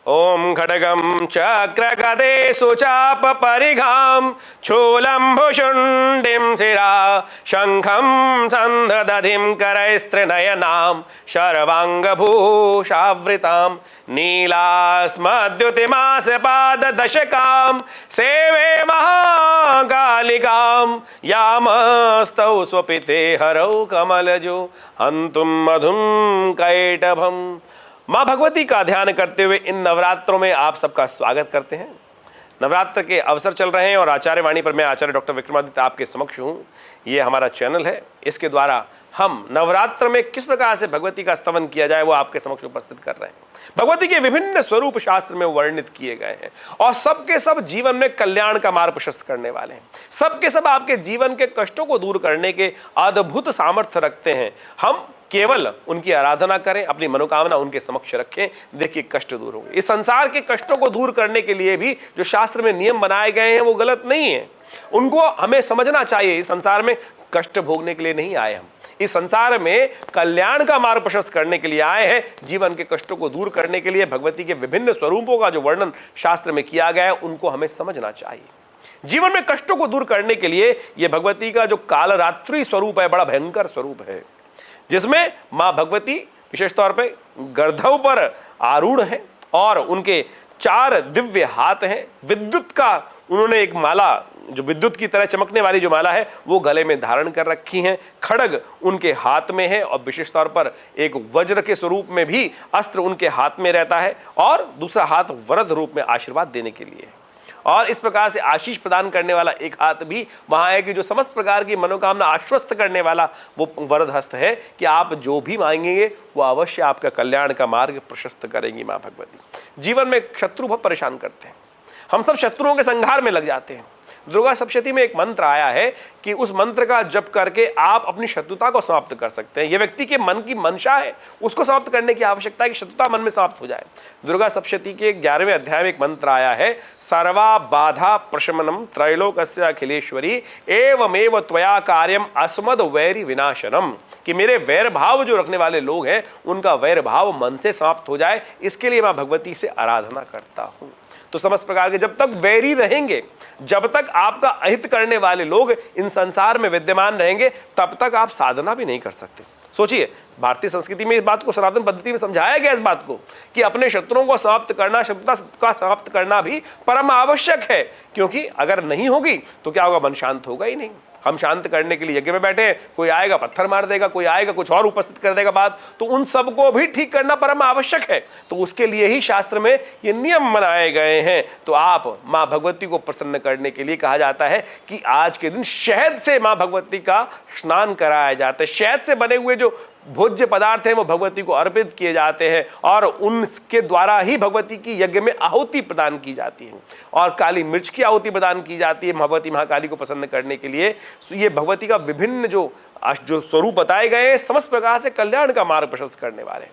ओम खड्गं चक्रगदेषु चाप परिघां शूलं भुशुण्डिं शिरा शंखं सन्ददधिं करैस्त्रिनयनां सर्वाङ्गभूषावृतां नीलास्मद्युतिमासपाददशकां सेवे महाकालिकां यामस्तौ स्वपिते हरौ कमलजो हन्तुं मधुं कैटभम्। माँ भगवती का ध्यान करते हुए इन नवरात्रों में आप सबका स्वागत करते हैं। नवरात्र के अवसर चल रहे हैं और आचार्य वाणी पर मैं आचार्य डॉक्टर विक्रमादित्य आपके समक्ष हूँ। ये हमारा चैनल है, इसके द्वारा हम नवरात्र में किस प्रकार से भगवती का स्तवन किया जाए वो आपके समक्ष उपस्थित कर रहे हैं। भगवती के विभिन्न स्वरूप शास्त्र में वर्णित किए गए हैं और सबके सब जीवन में कल्याण का मार्ग प्रशस्त करने वाले हैं। सबके सब आपके जीवन के कष्टों को दूर करने के अद्भुत सामर्थ्य रखते हैं। हम केवल उनकी आराधना करें, अपनी मनोकामना उनके समक्ष रखें, देखिए कष्ट दूर होंगे। इस संसार के कष्टों को दूर करने के लिए भी जो शास्त्र में नियम बनाए गए हैं वो गलत नहीं है, उनको हमें समझना चाहिए। इस संसार में कष्ट भोगने के लिए नहीं आए हम, इस संसार में कल्याण का मार्ग प्रशस्त करने के लिए आए हैं। जीवन के कष्टों को दूर करने के लिए भगवती के विभिन्न स्वरूपों का जो वर्णन शास्त्र में किया गया है उनको हमें समझना चाहिए। जीवन में कष्टों को दूर करने के लिए यह भगवती का जो कालरात्रि स्वरूप है बड़ा भयंकर स्वरूप है, जिसमें मां भगवती विशेष तौर पे गर्दभ पर आरूढ़ है और उनके 4 दिव्य हाथ हैं। विद्युत का उन्होंने एक माला, जो विद्युत की तरह चमकने वाली जो माला है वो गले में धारण कर रखी है। खड्ग उनके हाथ में है और विशेष तौर पर एक वज्र के स्वरूप में भी अस्त्र उनके हाथ में रहता है और दूसरा हाथ वरद रूप में आशीर्वाद देने के लिए है। और इस प्रकार से आशीष प्रदान करने वाला एक हाथ भी वहां है कि जो समस्त प्रकार की मनोकामना आश्वस्त करने वाला वो वरद हस्त है कि आप जो भी मांगेंगे वो अवश्य आपका कल्याण का मार्ग प्रशस्त करेंगी मां भगवती। जीवन में शत्रु बहुत परेशान करते हैं, हम सब शत्रुओं के संहार में लग जाते हैं। दुर्गा सप्तशती में एक मंत्र आया है कि उस मंत्र का जप करके आप अपनी शत्रुता को समाप्त कर सकते हैं। यह व्यक्ति के मन की मंशा है, उसको समाप्त करने की आवश्यकता है कि शत्रुता मन में समाप्त हो जाए। दुर्गा सप्तशती के 11वें अध्याय में एक मंत्र आया है, सर्वा बाधा प्रशमनम त्रैलोकस्य अखिलेश्वरी एवमेव त्वया कार्यम अस्मद वैरी विनाशनम, कि मेरे वैर भाव जो रखने वाले लोग हैं उनका वैर भाव मन से समाप्त हो जाए, इसके लिए मैं भगवती से आराधना करता हूँ। तो समस्त प्रकार के जब तक वैरी रहेंगे, जब तक आपका अहित करने वाले लोग इन संसार में विद्यमान रहेंगे, तब तक आप साधना भी नहीं कर सकते। सोचिए, भारतीय संस्कृति में इस बात को, सनातन पद्धति में समझाया गया इस बात को कि अपने शत्रुओं को समाप्त करना, शत्रुता का समाप्त करना भी परम आवश्यक है, क्योंकि अगर नहीं होगी तो क्या होगा, मन शांत होगा ही नहीं। हम शांत करने के लिए यज्ञ में बैठे हैं, कोई आएगा पत्थर मार देगा, कोई आएगा कुछ और उपस्थित कर देगा बात, तो उन सबको भी ठीक करना परम आवश्यक है। तो उसके लिए ही शास्त्र में ये नियम बनाए गए हैं। तो आप मां भगवती को प्रसन्न करने के लिए कहा जाता है कि आज के दिन शहद से मां भगवती का स्नान कराया जाता है। शहद से बने हुए जो भोज्य पदार्थ हैं वो भगवती को अर्पित किए जाते हैं और उनके द्वारा ही भगवती की यज्ञ में आहुति प्रदान की जाती है और काली मिर्च की आहुति प्रदान की जाती है भगवती महाकाली को प्रसन्न करने के लिए। ये भगवती का विभिन्न जो स्वरूप बताए गए हैं समस्त प्रकार से कल्याण का मार्ग प्रशस्त करने वाले हैं।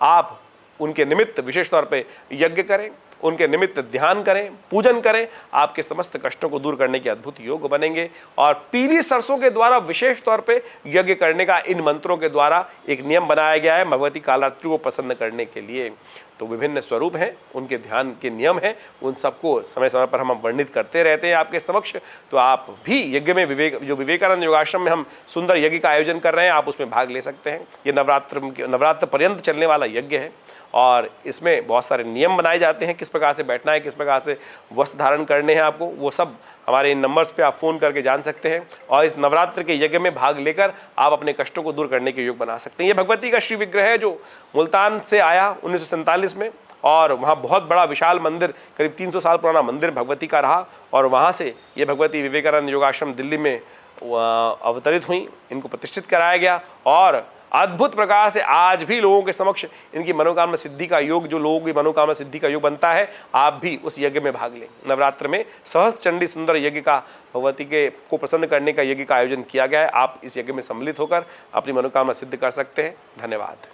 आप उनके निमित्त विशेष तौर पे यज्ञ करें, उनके निमित्त ध्यान करें, पूजन करें, आपके समस्त कष्टों को दूर करने के अद्भुत योग बनेंगे। और पीली सरसों के द्वारा विशेष तौर पे यज्ञ करने का इन मंत्रों के द्वारा एक नियम बनाया गया है भगवती कालरात्रि को प्रसन्न करने के लिए। तो विभिन्न स्वरूप हैं, उनके ध्यान के नियम हैं, उन सबको समय समय पर हम वर्णित करते रहते हैं आपके समक्ष। तो आप भी यज्ञ में विवेकानंद योगाश्रम में हम सुंदर यज्ञ का आयोजन कर रहे हैं, आप उसमें भाग ले सकते हैं। ये नवरात्र पर्यंत चलने वाला यज्ञ है और इसमें बहुत सारे नियम बनाए जाते हैं, किस प्रकार से बैठना है, किस प्रकार से वस्त्र धारण करने हैं आपको, वो सब हमारे इन नंबर्स पे आप फ़ोन करके जान सकते हैं। और इस नवरात्र के यज्ञ में भाग लेकर आप अपने कष्टों को दूर करने के योग बना सकते हैं। ये भगवती का श्री विग्रह है जो मुल्तान से आया 1947 में और वहाँ बहुत बड़ा विशाल मंदिर, करीब 300 साल पुराना मंदिर भगवती का रहा और वहाँ से ये भगवती विवेकानंद योगाश्रम दिल्ली में अवतरित हुई, इनको प्रतिष्ठित कराया गया और अद्भुत प्रकार से आज भी लोगों के समक्ष इनकी मनोकामना सिद्धि का योग, जो लोगों की मनोकामना सिद्धि का योग बनता है, आप भी उस यज्ञ में भाग लें। नवरात्र में सहस्त्र चंडी सुंदर यज्ञ का, भगवती के को प्रसन्न करने का यज्ञ का आयोजन किया गया है। आप इस यज्ञ में सम्मिलित होकर अपनी मनोकामना सिद्ध कर सकते हैं। धन्यवाद।